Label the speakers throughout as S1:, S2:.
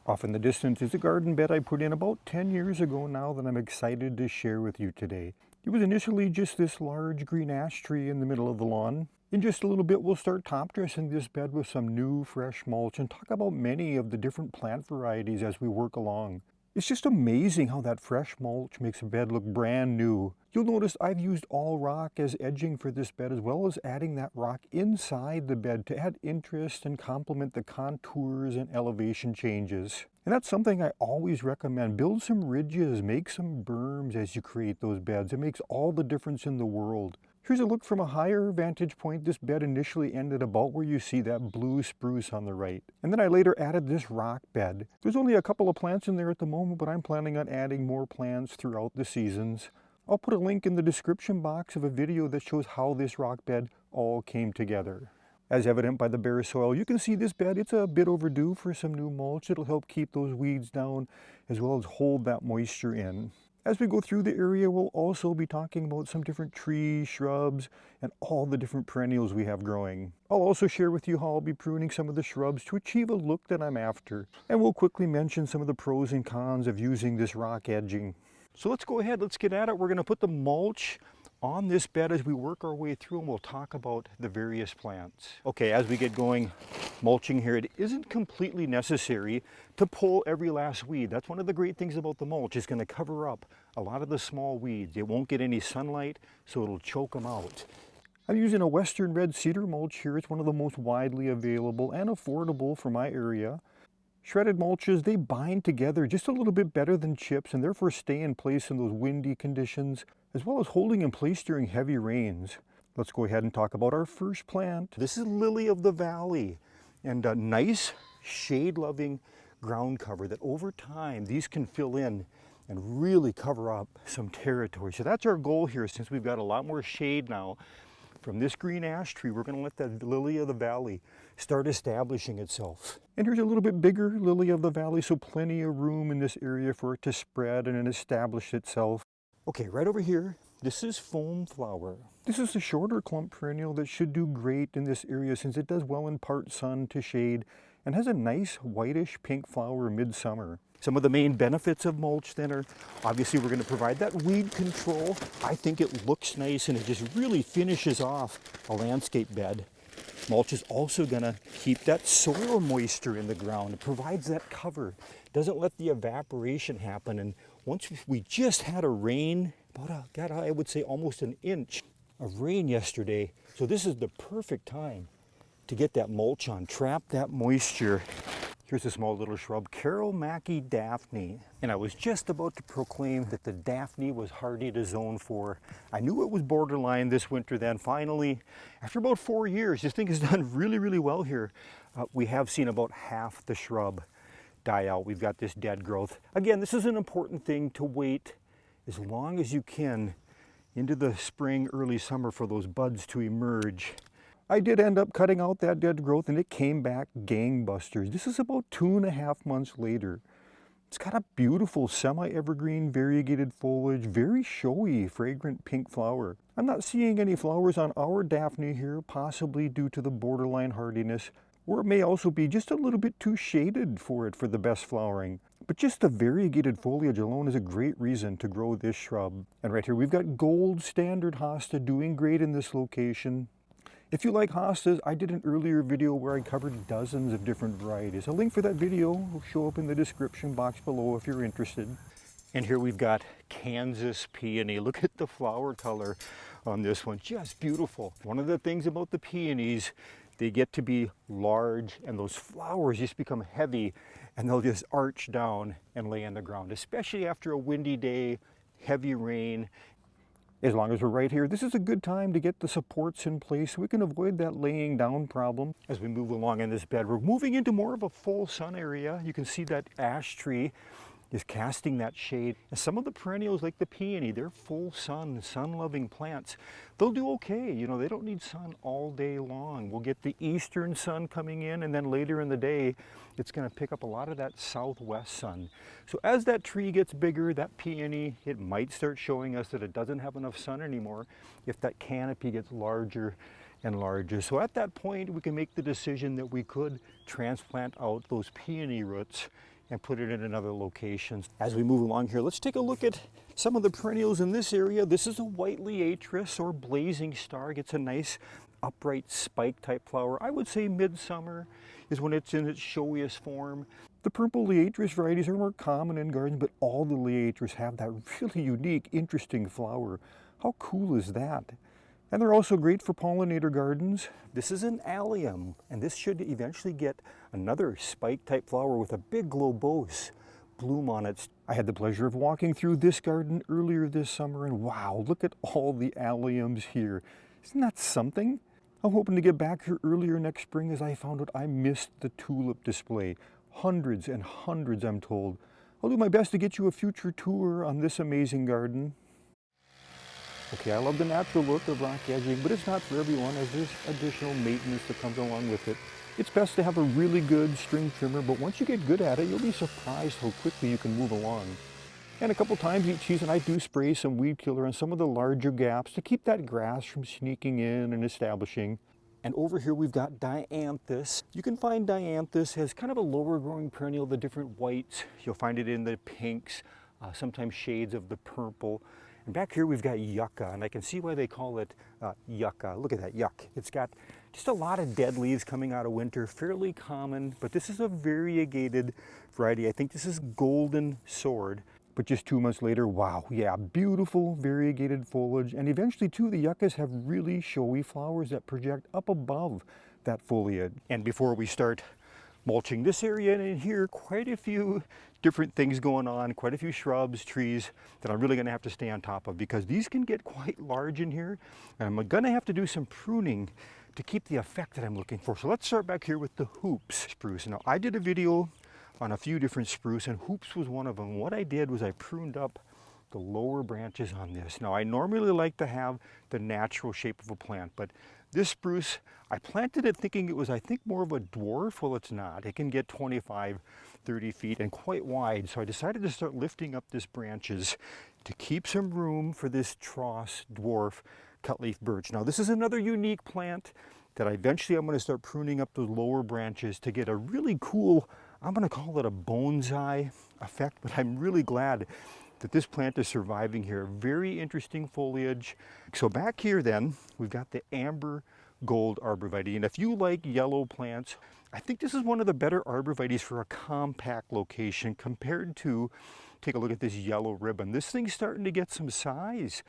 S1: Off in the distance is a garden bed I put in about 10 years ago now that I'm excited to share with you today. It was initially just this large green ash tree in the middle of the lawn. In just a little bit we'll start top dressing this bed with some new fresh mulch and talk about many of the different plant varieties as we work along. It's just amazing how that fresh mulch makes a bed look brand new. You'll notice I've used all rock as edging for this bed, as well as adding that rock inside the bed to add interest and complement the contours and elevation changes. And that's something I always recommend. Build some ridges, make some berms as you create those beds. It makes all the difference in the world. Here's a look from a higher vantage point. This bed initially ended about where you see that blue spruce on the right. And then I later added this rock bed. There's only a couple of plants in there at the moment, but I'm planning on adding more plants throughout the seasons. I'll put a link in the description box of a video that shows how this rock bed all came together. As evident by the bare soil, you can see this bed, it's a bit overdue for some new mulch. It'll help keep those weeds down as well as hold that moisture in. As we go through the area, we'll also be talking about some different trees, shrubs, and all the different perennials we have growing. I'll also share with you how I'll be pruning some of the shrubs to achieve a look that I'm after. And we'll quickly mention some of the pros and cons of using this rock edging. So let's go ahead, let's get at it. We're going to put the mulch on this bed as we work our way through, and we'll talk about the various plants. Okay, as we get going, mulching here, it isn't completely necessary to pull every last weed. That's one of the great things about the mulch. It's going to cover up a lot of the small weeds. It won't get any sunlight, so it'll choke them out. I'm using a western red cedar mulch here. It's one of the most widely available and affordable for my area. Shredded mulches, they bind together just a little bit better than chips and therefore stay in place in those windy conditions, as well as holding in place during heavy rains. Let's go ahead and talk about our first plant. This is Lily of the Valley, and a nice shade-loving ground cover that over time these can fill in and really cover up some territory. So that's our goal here. Since we've got a lot more shade now from this green ash tree, we're going to let that Lily of the Valley start establishing itself. And here's a little bit bigger Lily of the Valley, so plenty of room in this area for it to spread and establish itself. Okay, right over here, this is foam flower. This is a shorter clump perennial that should do great in this area since it does well in part sun to shade and has a nice whitish pink flower midsummer. Some of the main benefits of mulch then are, obviously we're going to provide that weed control. I think it looks nice and it just really finishes off a landscape bed. Mulch is also going to keep that soil moisture in the ground. It provides that cover, doesn't let the evaporation happen. And once we just had a rain, I would say almost an inch of rain yesterday. So this is the perfect time to get that mulch on, trap that moisture. Here's a small little shrub, Carol Mackey Daphne. And I was just about to proclaim that the Daphne was hardy to zone 4. I knew it was borderline this winter then. Finally, after about 4 years, this thing has done really, really well here. We have seen about half the shrub die out. We've got this dead growth. Again, this is an important thing to wait as long as you can into the spring, early summer for those buds to emerge. I did end up cutting out that dead growth and it came back gangbusters. This is about 2.5 months later. It's got a beautiful semi-evergreen variegated foliage, very showy, fragrant pink flower. I'm not seeing any flowers on our Daphne here, possibly due to the borderline hardiness, or it may also be just a little bit too shaded for it for the best flowering. But just the variegated foliage alone is a great reason to grow this shrub. And right here we've got gold standard hosta doing great in this location. If you like hostas, I did an earlier video where I covered dozens of different varieties. A link for that video will show up in the description box below if you're interested. And here we've got Kansas peony. Look at the flower color on this one, just beautiful. One of the things about the peonies, they get to be large and those flowers just become heavy and they'll just arch down and lay on the ground, especially after a windy day, heavy rain. As long as we're right here, this is a good time to get the supports in place so we can avoid that laying down problem. As we move along in this bed, we're moving into more of a full sun area. You can see that ash tree is casting that shade. And some of the perennials like the peony, they're full sun, sun-loving plants. They'll do okay, you know, they don't need sun all day long. We'll get the eastern sun coming in and then later in the day, it's gonna pick up a lot of that southwest sun. So as that tree gets bigger, that peony, it might start showing us that it doesn't have enough sun anymore if that canopy gets larger and larger. So at that point, we can make the decision that we could transplant out those peony roots and put it in another location. As we move along here, let's take a look at some of the perennials in this area. This is a white Leonard or blazing star. Gets a nice upright spike type flower. I would say midsummer is when it's in its showiest form. The purple Leonard varieties are more common in gardens, but all the Leonards have that really unique, interesting flower. How cool is that? And they're also great for pollinator gardens. This is an allium, and this should eventually get another spike type flower with a big globose bloom on it. I had the pleasure of walking through this garden earlier this summer, and wow, look at all the alliums here. Isn't that something? I'm hoping to get back here earlier next spring, as I found out I missed the tulip display. Hundreds and hundreds, I'm told. I'll do my best to get you a future tour on this amazing garden. Okay, I love the natural look of rock edging, but it's not for everyone, as there's additional maintenance that comes along with it. It's best to have a really good string trimmer, but once you get good at it, you'll be surprised how quickly you can move along. And a couple times each season, I do spray some weed killer on some of the larger gaps to keep that grass from sneaking in and establishing. And over here we've got dianthus. You can find dianthus as kind of a lower growing perennial, the different whites. You'll find it in the pinks, sometimes shades of the purple. And back here we've got yucca, and I can see why they call it yucca. Look at that, yuck. It's got just a lot of dead leaves coming out of winter, fairly common, but this is a variegated variety. I think this is golden sword. But just 2 months later, wow, yeah, beautiful variegated foliage. And eventually too, the yuccas have really showy flowers that project up above that foliage. And before we start mulching this area and in here, quite a few different things going on, quite a few shrubs, trees that I'm really gonna have to stay on top of, because these can get quite large in here. And I'm gonna have to do some pruning to keep the effect that I'm looking for. So let's start back here with the hoops spruce. Now, I did a video on a few different spruce, and hoops was one of them. What I did was I pruned up the lower branches on this. Now, I normally like to have the natural shape of a plant, but this spruce, I planted it thinking it was, I think, more of a dwarf. Well, it's not. It can get 25, 30 feet and quite wide. So I decided to start lifting up this branches to keep some room for this Tross dwarf cutleaf birch. Now, this is another unique plant that eventually I'm going to start pruning up the lower branches to get a really cool, I'm going to call it a bonsai effect, but I'm really glad that this plant is surviving here. Very interesting foliage. So back here then, we've got the amber gold arborvitae. And if you like yellow plants, I think this is one of the better arborvitaes for a compact location compared to, take a look at this yellow ribbon. This thing's starting to get some size.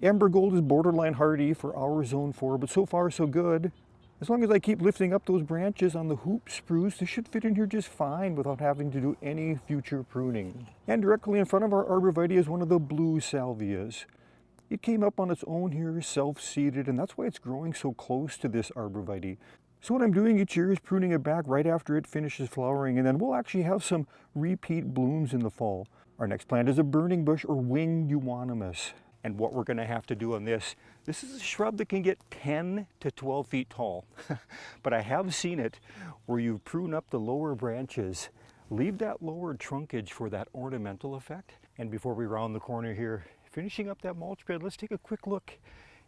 S1: Amber gold is borderline hardy for our zone 4, but so far so good. As long as I keep lifting up those branches on the hoop spruce, this should fit in here just fine without having to do any future pruning. And directly in front of our arborvitae is one of the blue salvias. It came up on its own here, self-seeded, and that's why it's growing so close to this arborvitae. So what I'm doing each year is pruning it back right after it finishes flowering, and then we'll actually have some repeat blooms in the fall. Our next plant is a burning bush or winged euonymus. And what we're going to have to do on this is a shrub that can get 10 to 12 feet tall. But I have seen it where you prune up the lower branches, leave that lower trunkage for that ornamental effect. And before we round the corner here, finishing up that mulch bed, let's take a quick look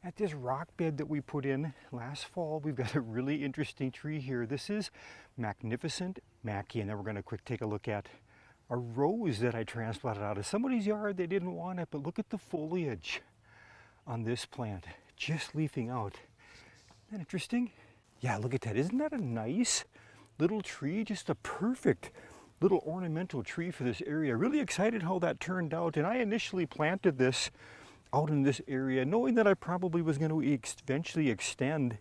S1: at this rock bed that we put in last fall. We've got a really interesting tree here. This is Magnificent Mackie, and then we're going to quick take a look at a rose that I transplanted out of somebody's yard. They didn't want it, but look at the foliage on this plant, just leafing out. Isn't that interesting? Yeah, look at that. Isn't that a nice little tree? Just a perfect little ornamental tree for this area. Really excited how that turned out. And I initially planted this out in this area, knowing that I probably was going to eventually extend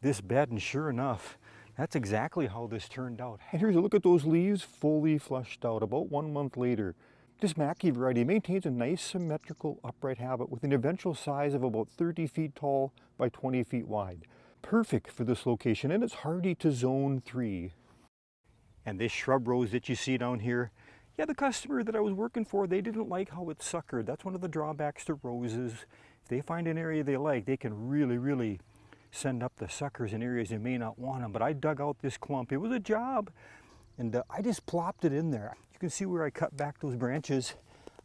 S1: this bed, and sure enough, that's exactly how this turned out. And here's a look at those leaves fully fleshed out about 1 month later. This Mackie variety maintains a nice symmetrical upright habit with an eventual size of about 30 feet tall by 20 feet wide. Perfect for this location, and it's hardy to zone 3. And this shrub rose that you see down here, yeah, the customer that I was working for, they didn't like how it suckered. That's one of the drawbacks to roses. If they find an area they like, they can really send up the suckers in areas they may not want them. But I dug out this clump. It was a job, and I just plopped it in there. You can see where I cut back those branches.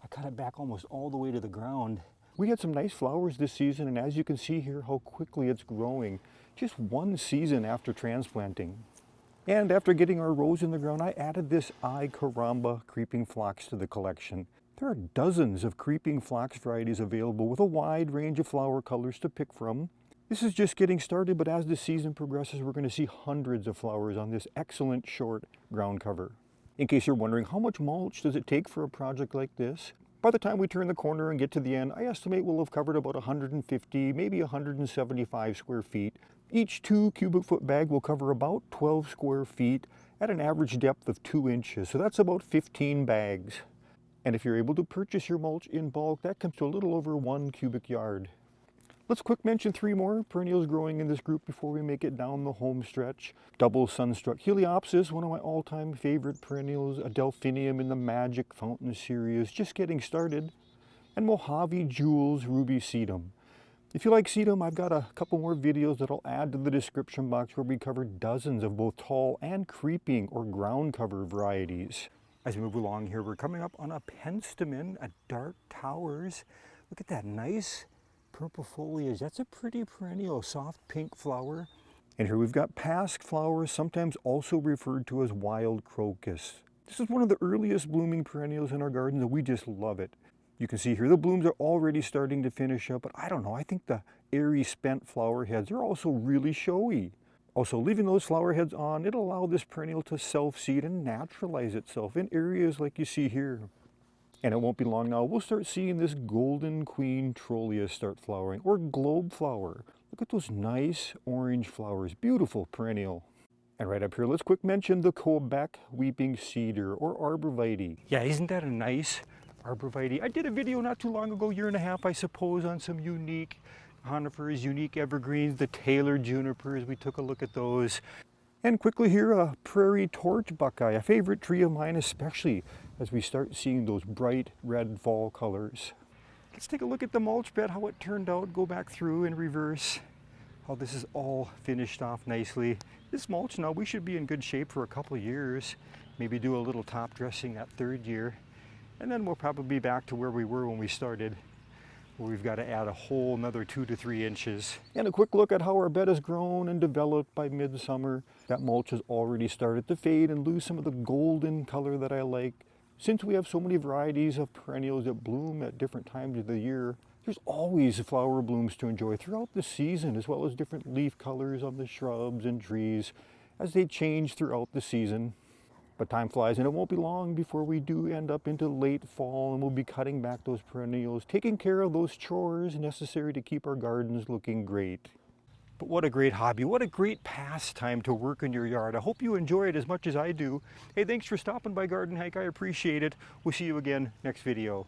S1: I cut it back almost all the way to the ground. We had some nice flowers this season, and as you can see here, how quickly it's growing. Just 1 season after transplanting. And after getting our rows in the ground, I added this Ay Caramba creeping phlox to the collection. There are dozens of creeping phlox varieties available with a wide range of flower colors to pick from. This is just getting started, but as the season progresses, we're going to see hundreds of flowers on this excellent short ground cover. In case you're wondering, how much mulch does it take for a project like this? By the time we turn the corner and get to the end, I estimate we'll have covered about 150, maybe 175 square feet. Each 2 cubic foot bag will cover about 12 square feet at an average depth of 2 inches, so that's about 15 bags. And if you're able to purchase your mulch in bulk, that comes to a little over 1 cubic yard. Let's quick mention 3 more perennials growing in this group before we make it down the home stretch. Double sunstruck Heliopsis, one of my all-time favorite perennials, a delphinium in the Magic Fountain series, just getting started, and Mojave Jewels Ruby Sedum. If you like sedum, I've got a couple more videos that I'll add to the description box where we cover dozens of both tall and creeping or ground cover varieties. As we move along here, we're coming up on a penstemon, a dark towers. Look at that nice purple foliage. That's a pretty perennial, soft pink flower. And here we've got pasque flowers, sometimes also referred to as wild crocus. This is one of the earliest blooming perennials in our gardens, and we just love it. You can see here the blooms are already starting to finish up, but I don't know, I think the airy spent flower heads are also really showy. Also, leaving those flower heads on, it'll allow this perennial to self-seed and naturalize itself in areas like you see here. And it won't be long now, we'll start seeing this golden queen trollia start flowering, or globe flower. Look at those nice orange flowers, beautiful perennial. And right up here, let's quick mention the Quebec weeping cedar, or arborvitae. Yeah, isn't that a nice arborvitae? I did a video not too long ago, year and a half, I suppose, on some unique conifers, unique evergreens, the Taylor junipers. We took a look at those. And quickly here, a prairie torch buckeye, a favorite tree of mine, especially as we start seeing those bright red fall colors. Let's take a look at the mulch bed, how it turned out, go back through in reverse, how this is all finished off nicely. This mulch now, we should be in good shape for a couple years, maybe do a little top dressing that 3rd year, and then we'll probably be back to where we were when we started, where we've got to add a whole another 2 to 3 inches. And a quick look at how our bed has grown and developed by midsummer. That mulch has already started to fade and lose some of the golden color that I like. Since we have so many varieties of perennials that bloom at different times of the year, there's always flower blooms to enjoy throughout the season, as well as different leaf colors on the shrubs and trees as they change throughout the season. But time flies, and it won't be long before we do end up into late fall, and we'll be cutting back those perennials, taking care of those chores necessary to keep our gardens looking great. But what a great hobby, what a great pastime to work in your yard. I hope you enjoy it as much as I do. Hey, thanks for stopping by Garden Hike, I appreciate it. We'll see you again next video.